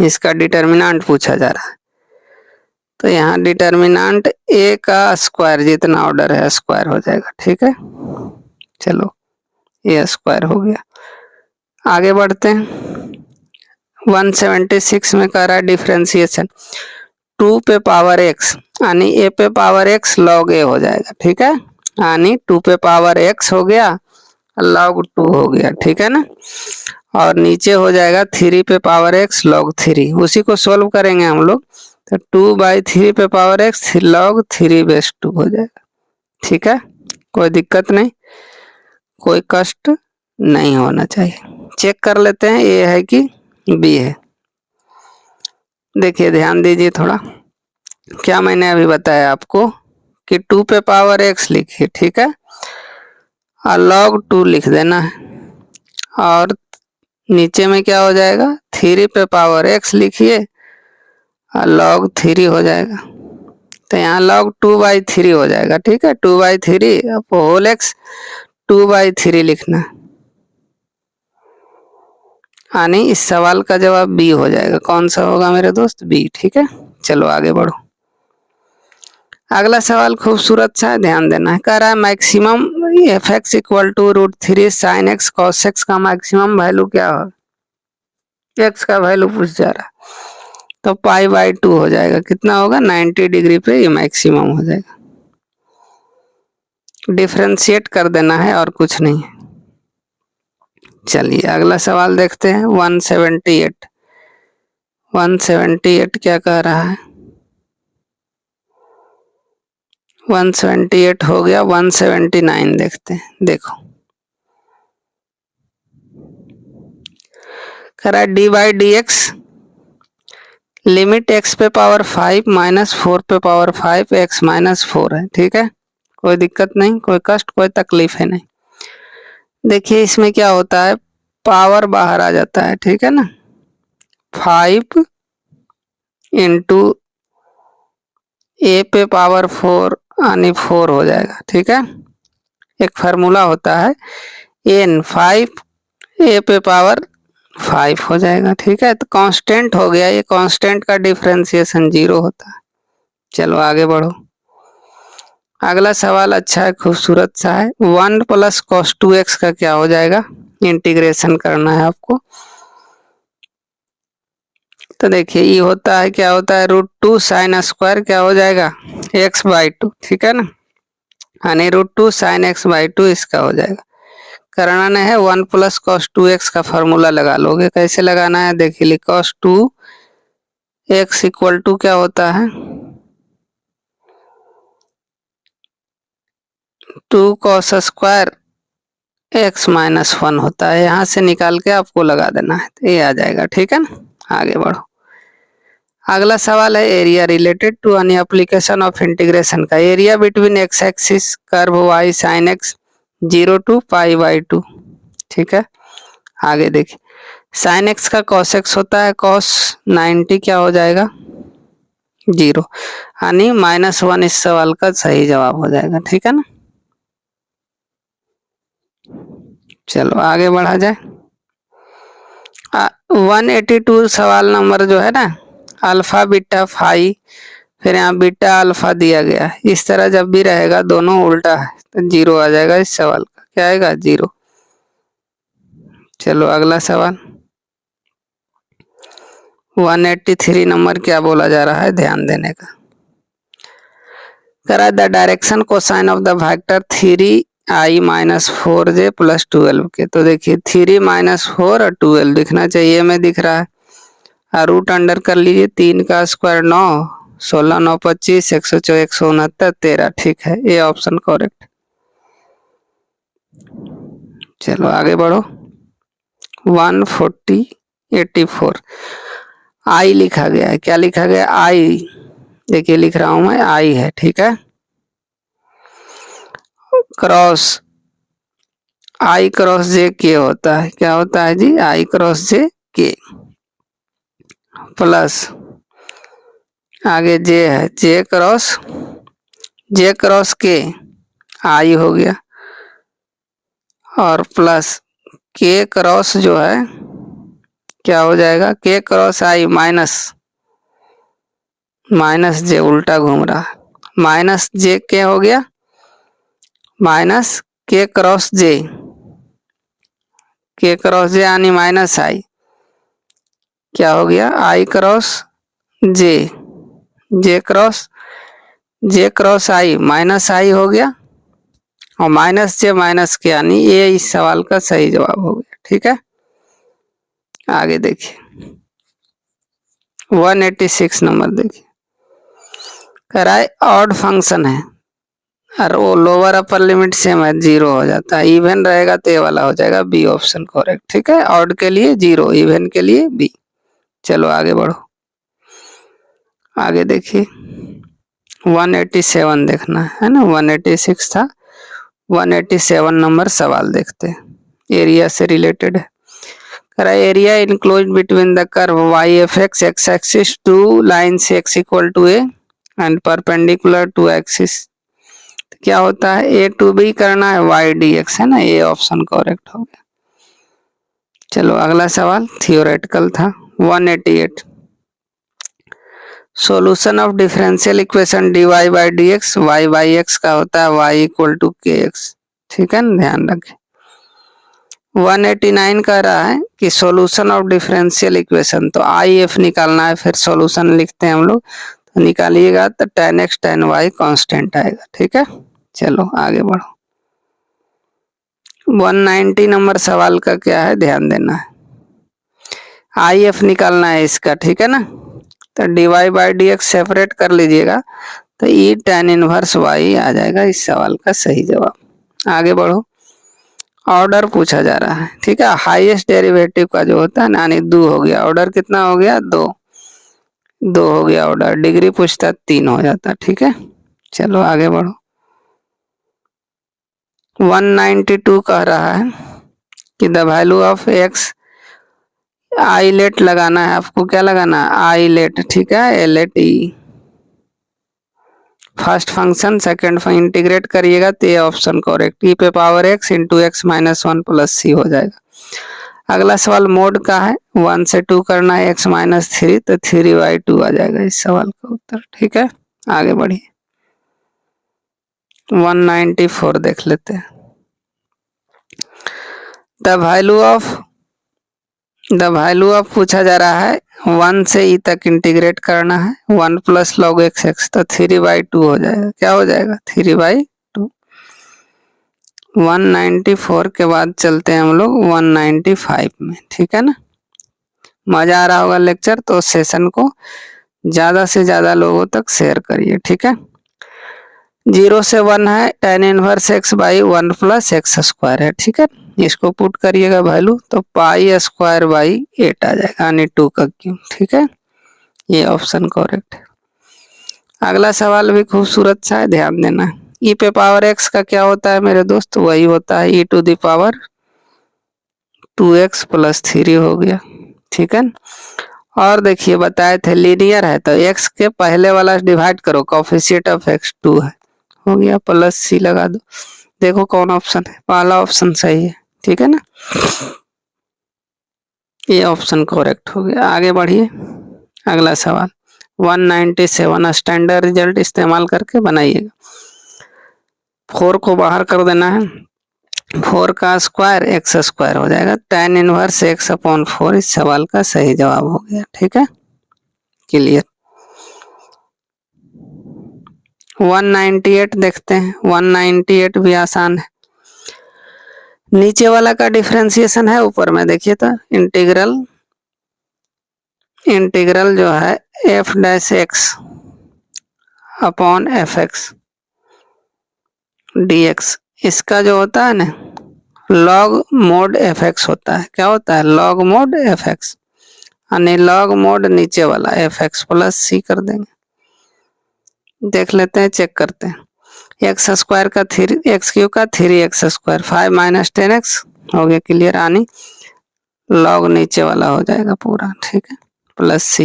इसका डिटर्मिनेंट पूछा जा रहा है, तो यहाँ डिटर्मिनेंट ए का स्क्वायर जितना ऑर्डर है स्क्वायर हो जाएगा, ठीक है। चलो ये स्क्वायर हो गया, आगे बढ़ते हैं। 176 में कह रहा है डिफरेंशिएशन 2 पे पावर x यानी a पे पावर x log a हो जाएगा, ठीक है, यानी 2 पे पावर x हो गया log 2 हो गया, ठीक है ना, और नीचे हो जाएगा 3 पे पावर x log 3, उसी को सोल्व करेंगे हम लोग, तो 2/3 पे पावर x log 3/2 हो जाएगा, ठीक है। कोई दिक्कत नहीं, कोई कष्ट नहीं होना चाहिए। चेक कर लेते हैं ए है कि बी है। देखिए ध्यान दीजिए थोड़ा, क्या मैंने अभी बताया आपको कि 2 पे पावर x लिखिए, ठीक है, और log 2 लिख देना है, और नीचे में क्या हो जाएगा 3 पे पावर x लिखिए और log 3 हो जाएगा, तो यहाँ log 2/3 हो जाएगा, ठीक है, 2/3 अब होल x 2/3 लिखना है, यानी इस सवाल का जवाब बी हो जाएगा। कौन सा होगा मेरे दोस्त, बी, ठीक है। चलो आगे बढ़ो, अगला सवाल खूबसूरत सा है, ध्यान देना है, कह रहा है maximum f x equal to √3 sine x cos x का मैक्सिमम वैल्यू क्या हो, एक्स का वैल्यू पूछ जा रहा है, तो π/2 हो जाएगा, कितना होगा 90 डिग्री पे ये मैक्सिमम हो जाएगा, डिफरेंशिएट कर देना है और कुछ नहीं है। चलिए अगला सवाल देखते हैं, 178 क्या कह रहा है, 178 हो गया, 179 देखते हैं, देखो कह रहा है dy/dx लिमिट x पे पावर 5 माइनस 4 पे पावर 5 x माइनस 4 है, ठीक है, कोई दिक्कत नहीं, कोई कष्ट कोई तकलीफ है नहीं। देखिए इसमें क्या होता है, पावर बाहर आ जाता है, ठीक है ना, 5 इंटू ए पे पावर 4 यानी 4 हो जाएगा, ठीक है, एक फार्मूला होता है n 5 ए पे पावर 5 हो जाएगा, ठीक है, तो कांस्टेंट हो गया, ये कांस्टेंट का डिफरेंशिएशन 0 होता है। चलो आगे बढ़ो, अगला सवाल अच्छा है, खूबसूरत सा है, 1 + cos 2x का क्या हो जाएगा, इंटीग्रेशन करना है आपको, तो देखिए ये होता है, क्या होता है √2 साइन स्क्वायर क्या हो जाएगा x/2, ठीक है ना, यानी √2 साइन x/2 इसका हो जाएगा। करना नहीं है, 1 + cos 2x का फार्मूला लगा लोगे, कैसे लगाना है देखिए, cos 2x इक्वल टू क्या होता है 2 cos स्क्वायर x माइनस 1 होता है, यहाँ से निकाल के आपको लगा देना है, तो ये आ जाएगा। ठीक है ना, आगे बढ़ो। अगला सवाल है area related to any application of integration का। Area between x axis curve y sine x 0 to pi by 2। ठीक है, आगे देखिए साइन x का cos x होता है, cos 90 क्या हो जाएगा 0, यानी -1 इस सवाल का सही जवाब हो जाएगा। ठीक है ना, चलो आगे बढ़ा जाए। 182 सवाल नंबर जो है ना, अल्फा बीटा फाई, फिर यहाँ बीटा अल्फा दिया गया है, इस तरह जब भी रहेगा दोनों उल्टा है तो 0 आ जाएगा इस सवाल का, क्या आएगा 0। चलो अगला सवाल 183 नंबर क्या बोला जा रहा है, ध्यान देने का। करा the direction cosine of the vector 3i minus 4j plus 12 के। तो देखिए 3 माइनस 4 और 12 दिखना चाहिए, में दिख रहा है, और रूट अंडर कर लीजिए, 3 का स्क्वायर 9, 16 9 25, 104 169 13। ठीक है, ये ऑप्शन करेक्ट। चलो आगे बढ़ो। 140/84 आई लिखा गया है, क्या लिखा गया आई, देखिए लिख रहा हूं मैं आई है। ठीक है, क्रॉस आई क्रॉस जे के होता है, क्या होता है जी आई क्रॉस जे के, प्लस आगे जे है जे क्रॉस के आई हो गया, और प्लस के क्रॉस जो है क्या हो जाएगा के क्रॉस आई माइनस जे, उल्टा घूम रहा है, माइनस जे के हो गया माइनस के क्रॉस जे यानी माइनस आई, क्या हो गया आई क्रॉस जे क्रॉस आई माइनस आई हो गया, और माइनस जे माइनस के, यानी ये इस सवाल का सही जवाब हो गया। ठीक है, आगे देखिए 186 नंबर देखिए, कराए ऑड फंक्शन है और वो लोअर अपर लिमिट सेम है 0 हो जाता है, इवन रहेगा तो ये वाला हो जाएगा बी ऑप्शन करेक्ट। ठीक है, ऑड के लिए 0, इवन के लिए बी। चलो आगे बढ़ो, आगे देखिए 187 देखना है ना, 186 था, 187 नंबर सवाल देखते हैं, एरिया से रिलेटेड है। Area enclose between the curve y f x x axis two lines x equal to a and perpendicular to axis, क्या होता है a टू b करना है y dx है ना, ये ऑप्शन करेक्ट हो गया। चलो अगला सवाल थियोरेटिकल था 188, solution of differential equation dy by dx y by x का होता है y इक्वल टू kx। ठीक है ना, ध्यान रखें। 189 कह रहा है कि सॉल्यूशन ऑफ डिफरेंशियल इक्वेशन, तो आई एफ निकालना है, फिर सॉल्यूशन लिखते हैं हम लोग, तो निकालिएगा तो tan x tan y constant आएगा। ठीक है, चलो आगे बढ़ो। 190 नंबर सवाल का क्या है, ध्यान देना है, आई एफ निकालना है इसका। ठीक है ना, तो dy बाई dx सेपरेट कर लीजिएगा, तो ई tan इनवर्स y आ जाएगा इस सवाल का सही जवाब। आगे बढ़ो, ऑर्डर पूछा जा रहा है। ठीक है, हाईएस्ट डेरिवेटिव का जो होता है ना, यानी 2 हो गया, ऑर्डर कितना हो गया 2 हो गया ऑर्डर, डिग्री पूछता 3 हो जाता। ठीक है, चलो आगे बढ़ो। 192 कह रहा है कि the value of x, I let लगाना है आपको, क्या लगाना है आई लेट। ठीक है, L A T, first function second integrate करिएगा तो ये ऑप्शन करेक्ट, ई पे power x into x minus 1 plus C हो जाएगा। अगला सवाल मोड का है, 1 से 2 करना है x माइनस 3, तो 3/2 आ जाएगा इस सवाल का उत्तर। ठीक है, आगे बढ़िए 194 देख लेते हैं। द वैल्यू ऑफ पूछा जा रहा है 1 से ई तक इंटीग्रेट करना है, 1 प्लस लॉग एक्स एक्स, तो 3/2 हो जाएगा, क्या हो जाएगा 3/2। 194 के बाद चलते हैं हम लोग 195 में। ठीक है ना, मजा आ रहा होगा लेक्चर, तो सेशन को ज्यादा से ज्यादा लोगों तक शेयर करिए। ठीक है, 0 से 1 है, tan inverse x by 1 plus x square है, ठीक है। इसको पुट करिएगा वैल्यू तो पाई स्क्वायर बाई 8 आ जाएगा, यानी 2 का क्यूब, ठीक है। ये ऑप्शन करेक्ट है। अगला सवाल भी खूबसूरत सा है, ध्यान देना। ई पे पावर x का क्या होता है मेरे दोस्त, वही होता है ई to the power 2x plus 3 हो गया, ठीक है। और देखिए बताए थे लीनियर है तो x के पहले वाला डिवाइड करो, कोफिशिएंट ऑफ x 2 है, हो गया, प्लस सी लगा दो। देखो कौन ऑप्शन है, पहला ऑप्शन सही है, ठीक है ना। ये ऑप्शन करेक्ट हो गया। आगे बढ़िए, अगला सवाल 197 स्टैंडर्ड रिजल्ट इस्तेमाल करके बनाइएगा। 4 को बाहर कर देना है, 4 का स्क्वायर एक्स स्क्वायर हो जाएगा, tan इनवर्स x अपॉन 4 इस सवाल का सही जवाब हो गया, ठीक है, क्लियर। 198 देखते हैं, 198 भी आसान है। नीचे वाला का डिफरेंशिएशन है, ऊपर में देखिए तो इंटीग्रल जो है F dash x upon F x D x, इसका जो होता है ना लॉग मोड एफ एक्स होता है। क्या होता है, लॉग मोड एफ एक्स, यानी लॉग मोड नीचे वाला एफ एक्स प्लस सी कर देंगे। देख लेते हैं, चेक करते हैं। एक्स स्क्वायर का 3 एक्स क्यू का 3x स्क्वायर 5 माइनस 10x हो गया, क्लियर। आनी लॉग नीचे वाला हो जाएगा पूरा, ठीक है, प्लस सी,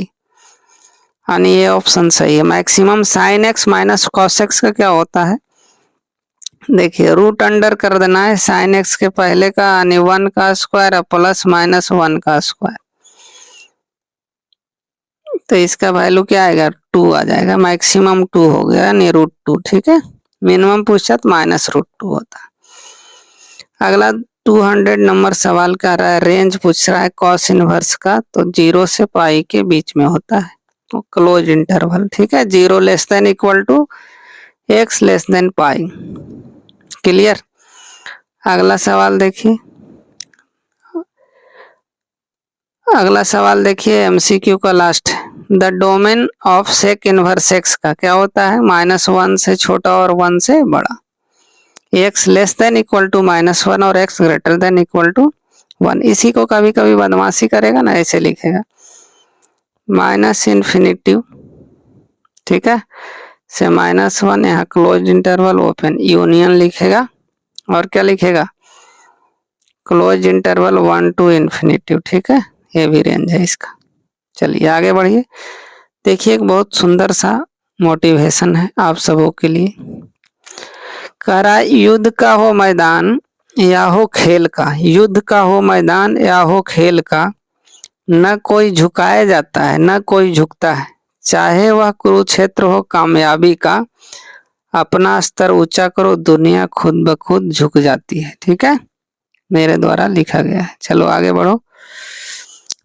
यानी ये ऑप्शन सही है। Maximum sine x minus cos x का क्या होता है, देखिए रूट अंडर कर देना है साइन एक्स के पहले का, यानी 1 का स्क्वायर प्लस माइनस 1 का स्क्वायर, तो इसका वैल्यू क्या आएगा, 2 आ जाएगा। मैक्सिमम 2 हो गया, यानी √2, ठीक है। मिनिमम पूछा तो माइनस √2 होता है। अगला 200 नंबर सवाल का रहा है, रेंज पूछ रहा है कॉस इनवर्स का, तो 0 से पाई के बीच में होता है, तो क्लोज इंटरवल, ठीक है। 0 less than equal to x less than pi, clear. अगला सवाल देखिए, अगला सवाल देखिए एमसीक्यू का लास्ट है। The domain of sec inverse x का क्या होता है, -1 से छोटा और 1 से बड़ा, x less than equal to -1 और x greater than equal to 1। इसी को कभी कभी बदमाशी करेगा ना, ऐसे लिखेगा माइनस इन्फिनिटिव, ठीक है, से -1, यहाँ क्लोज इंटरवल ओपन यूनियन लिखेगा, और क्या लिखेगा, क्लोज इंटरवल 1 टू इन्फिनिटिव, ठीक है। ये भी रेंज है इसका। चलिए आगे बढ़िए, देखिए एक बहुत सुंदर सा मोटिवेशन है आप सबों के लिए। कह रहा है युद्ध का हो मैदान या हो खेल का, युद्ध का हो मैदान या हो खेल का, न कोई झुकाया जाता है न कोई झुकता है, चाहे वह कुरुक्षेत्र हो कामयाबी का, अपना स्तर ऊंचा करो दुनिया खुद ब खुद झुक जाती है, ठीक है, मेरे द्वारा लिखा गया है। चलो आगे बढ़ो।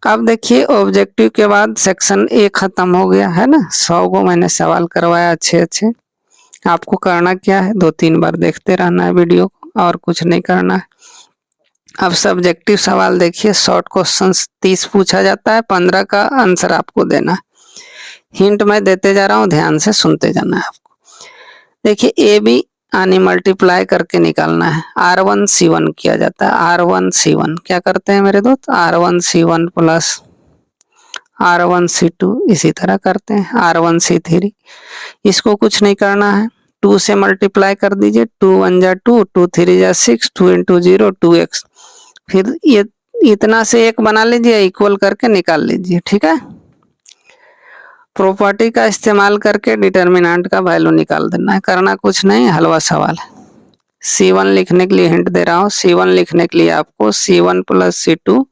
अब देखिए ऑब्जेक्टिव के बाद सेक्शन ए खत्म हो गया है ना। 100 को मैंने सवाल करवाया अच्छे अच्छे। आपको करना क्या है, 2-3 बार देखते रहना है वीडियो को, और कुछ नहीं करना है। अब सब्जेक्टिव सवाल देखिए, शॉर्ट क्वेश्चन 30 पूछा जाता है, 15 का आंसर आपको देना है। हिंट मैं देते जा रहा हूँ, ध्यान से सुनते जाना है आपको। देखिए ए बी यानी मल्टीप्लाई करके निकालना है, R1C1 किया जाता है। R1C1 क्या करते हैं मेरे दोस्त, R1C1 प्लस R1C2 इसी तरह करते हैं, R1C3। इसको कुछ नहीं करना है, 2 से मल्टीप्लाई कर दीजिए, 2 1 जा 2, 2 3 जा 6, 2 into 0 2x, फिर ये इतना से एक बना लीजिए, इक्वल करके निकाल लीजिए, ठीक है। प्रॉपर्टी का इस्तेमाल करके डिटर्मिनेंट का वैल्यू निकाल देना है, करना कुछ नहीं, हलवा सवाल है। C1 लिखने के लिए हिंट दे रहा हूँ, C1 लिखने के लिए आपको C1 plus C2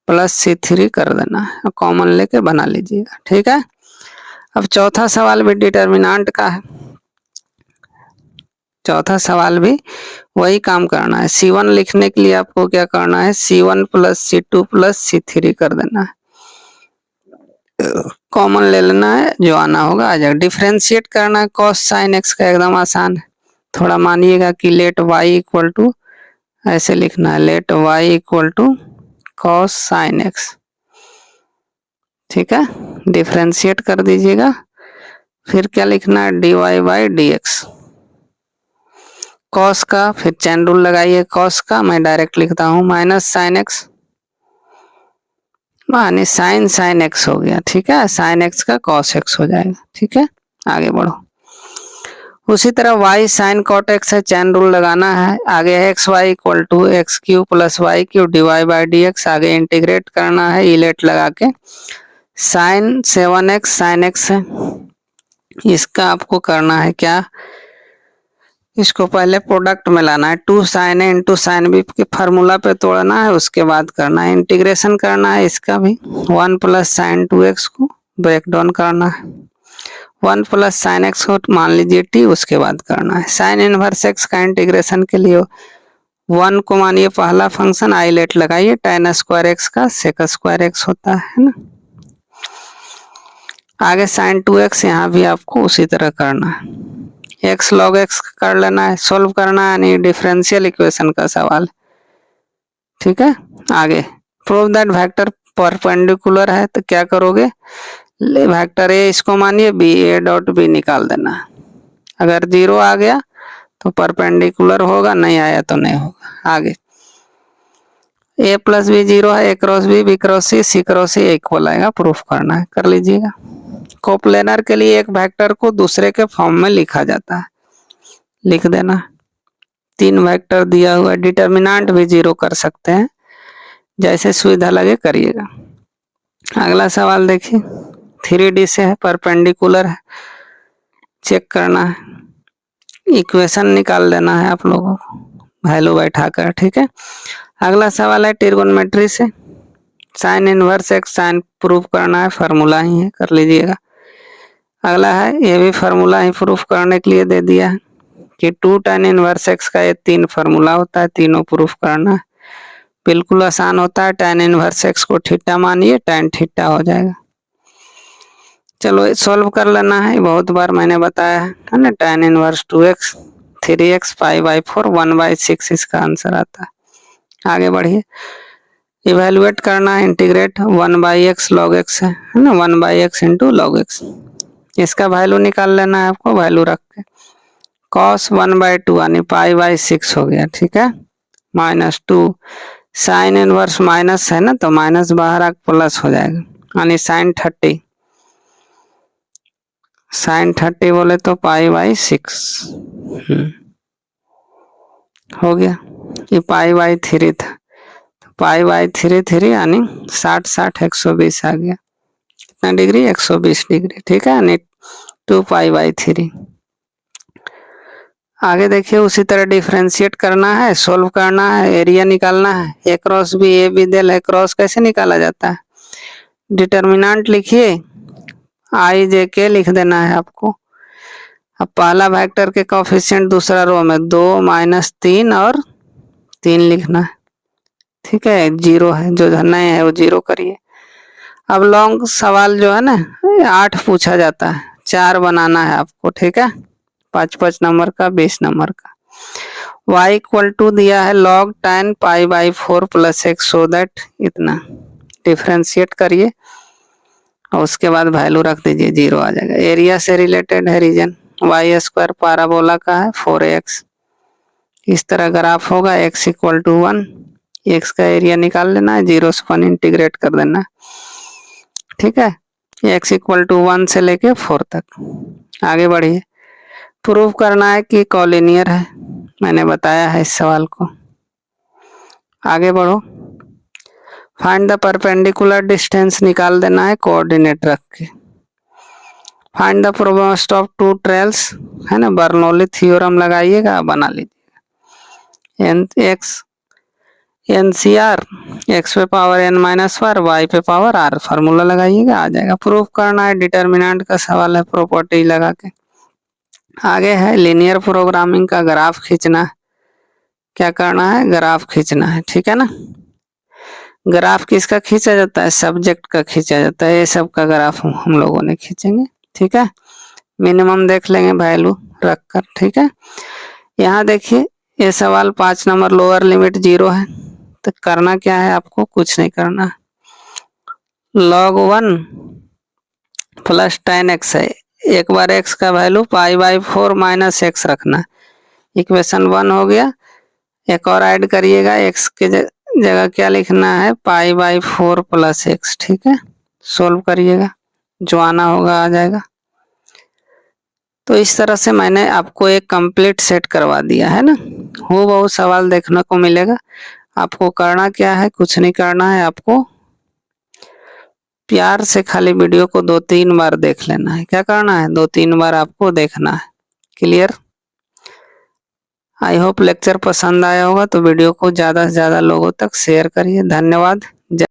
plus C3 कर देना है, कॉमन लेके बना लीजिएगा, ठीक है। अब चौथा सवाल भी डिटर्मिनेंट का है, चौथा सवाल भी वही काम करना है। C1 लिखने के लिए आपको क्या करना है, C1 plus C2 plus C3 कर देना है, कॉमन ले लेना है, जो आना होगा आ जाएगा। डिफरेंशिएट करना है कॉस साइन एक्स का, एकदम आसान है। थोड़ा मानिएगा कि लेट वाई इक्वल टू, ऐसे लिखना है, let y equal to cos sine x, ठीक है। डिफरेंशिएट कर दीजिएगा, फिर क्या लिखना है, dy बाई dx, कॉस का, फिर चैन रूल लगाइए कॉस का, मैं डायरेक्ट लिखता हूँ माइनस साइन एक्स, माने साइन एक्स हो गया, ठीक है, साइन एक्स का कॉस एक्स हो जाएगा, ठीक है। आगे बढ़ो। उसी तरह y साइन कॉट एक्स है, चैन रूल लगाना है। आगे x y equal to x cube plus y cube dy by D x, आगे इंटीग्रेट करना है इलेट लगा के। साइन 7x साइन एक्स है, इसका आपको करना है क्या, इसको पहले प्रोडक्ट में लाना है, 2 साइन ए इंटू साइन बी के फार्मूला पे तोड़ना है, उसके बाद करना है इंटीग्रेशन करना है इसका भी। 1 प्लस साइन 2x को ब्रेक डाउन करना है, 1 प्लस साइन एक्स को मान लीजिए t, उसके बाद करना है साइन इनवर्स एक्स का इंटीग्रेशन के लिए 1 को मानिए पहला फंक्शन, आइलेट लगाइए tan स्क्वायर एक्स का सेक स्क्वायर एक्स होता है ना। आगे साइन 2x यहाँ भी आपको उसी तरह करना है, x log x कर लेना है, सोल्व करना है, यानी डिफरेंशियल इक्वेशन का सवाल, ठीक है। आगे प्रूव दैट वेक्टर परपेंडिकुलर है, तो क्या करोगे, वेक्टर ए इसको मानिए बी, ए डॉट बी निकाल देना है, अगर 0 आ गया तो परपेंडिकुलर होगा, नहीं आया तो नहीं होगा। आगे a प्लस बी 0 है, a cross b cross c cross c equal आएगा, प्रूफ करना है, कर लीजिएगा। कोप्लेनर के लिए एक वेक्टर को दूसरे के फॉर्म में लिखा जाता है, लिख देना। 3 वेक्टर दिया हुआ, डिटर्मिनेंट भी 0 कर सकते हैं, जैसे सुविधा लगे करिएगा। अगला सवाल देखिए, 3D से है, परपेंडिकुलर है, चेक करना है, इक्वेशन निकाल देना है आप लोगों को वैल्यू बैठाकर, ठीक है। अगला सवाल है ट्रिगोनोमेट्री से, sine inverse x sine proof करना है, फार्मूला ही है, कर लीजिएगा। अगला है, ये भी फार्मूला ही प्रूफ करने के लिए दे दिया है कि 2 tan इनवर्स एक्स का ये 3 फार्मूला होता है, तीनों प्रूफ करना है, बिल्कुल आसान होता है। tan इनवर्स एक्स को थीटा मानिए, tan थीटा हो जाएगा। चलो सॉल्व कर लेना है, बहुत बार मैंने बताया है ना, tan inverse 2x 3x pi by 4 1/6 इसका आंसर आता है। आगे बढ़िए, इवेलुएट करना है, इंटीग्रेट 1/x log x है ना, 1/x इंटू log x, इसका वैल्यू निकाल लेना है आपको, वैल्यू रख के cos 1/2 यानी पाई/6 हो गया, ठीक है, -2 साइन इनवर्स माइनस है ना, तो माइनस बाहर आकर प्लस हो जाएगा, यानी साइन 30 बोले तो पाई/6 हो गया, ये पाई/3 था, पाई/3 यानी 60 120 आ गया, कितना डिग्री, 120 डिग्री, ठीक है, यानी 2 पाई/3। आगे देखिए, उसी तरह डिफरेंशिएट करना है, सोल्व करना है, एरिया निकालना है, ए क्रॉस बी, ए बी देल है, क्रॉस कैसे निकाला जाता है, डिटर्मिनेंट लिखिए, आई जे के लिख देना है आपको। अब पहला वेक्टर के कोफिशिएंट दूसरा रो में 2 -3 और 3 लिखना है, ठीक है, 0 है, जो नए है वो 0 करिए। अब लॉन्ग सवाल जो है ना 8 पूछा जाता है, 4 बनाना है आपको, ठीक है, 5 नंबर का 20 नंबर का। y इक्वल टू दिया है log tan पाई/4 प्लस x, सो दैट इतना डिफरेंशिएट करिए और उसके बाद वैल्यू रख दीजिए, 0 आ जाएगा। एरिया से रिलेटेड है रीजन, वाई स्क्वायर पाराबोला का है 4x, इस तरह ग्राफ होगा, x इक्वल टू 1, x का एरिया निकाल लेना है, 0 से 1 इंटीग्रेट कर देना है, ठीक है, x इक्वल टू 1 से लेके 4 तक। आगे बढ़िए, प्रूव करना है कि कॉलिनियर है, मैंने बताया है इस सवाल को। आगे बढ़ो, फाइंड द परपेंडिकुलर डिस्टेंस निकाल देना है, कोऑर्डिनेट रख के। Find the probability of 2 trails है ना, बर्नौली थ्योरम लगाइएगा, बना लीजिएगा। एक्स NCR x पे पावर n-4 y पे पावर r, फार्मूला लगाइएगा, आ जाएगा। प्रूफ करना है, डिटर्मिनेंट का सवाल है, प्रॉपर्टी लगा के। आगे है लीनियर प्रोग्रामिंग का ग्राफ खींचना है, क्या करना है, ग्राफ खींचना है, ठीक है ना। ग्राफ किसका खींचा जाता है, सब्जेक्ट का खींचा जाता है, ये सब का ग्राफ हम लोगों ने खींचेंगे, ठीक है। मिनिमम देख लेंगे वैल्यू रख कर, ठीक है। यहाँ देखिए, ये सवाल 5 नंबर, लोअर लिमिट 0 है, तो करना क्या है आपको, कुछ नहीं करना, log 1 प्लस tan x है, एक बार x का वैल्यू पाई/4 माइनस x रखना, इक्वेशन 1 हो गया। एक और ऐड करिएगा, x के जगह क्या लिखना है, π/4 + x। ठीक है, सोल्व करिएगा, जो आना होगा आ जाएगा। तो इस तरह से मैंने आपको एक कंप्लीट सेट करवा दिया है ना। हो बहुत सवाल देखने को मिलेगा। आपको करना क्या है, कुछ नहीं करना है, आपको प्यार से खाली वीडियो को 2-3 बार देख लेना है। क्या करना है, 2-3 बार आपको देखना है। क्लियर? आई होप लेक्चर पसंद आया होगा, तो वीडियो को ज़्यादा से ज़्यादा लोगों तक शेयर करिए। धन्यवाद।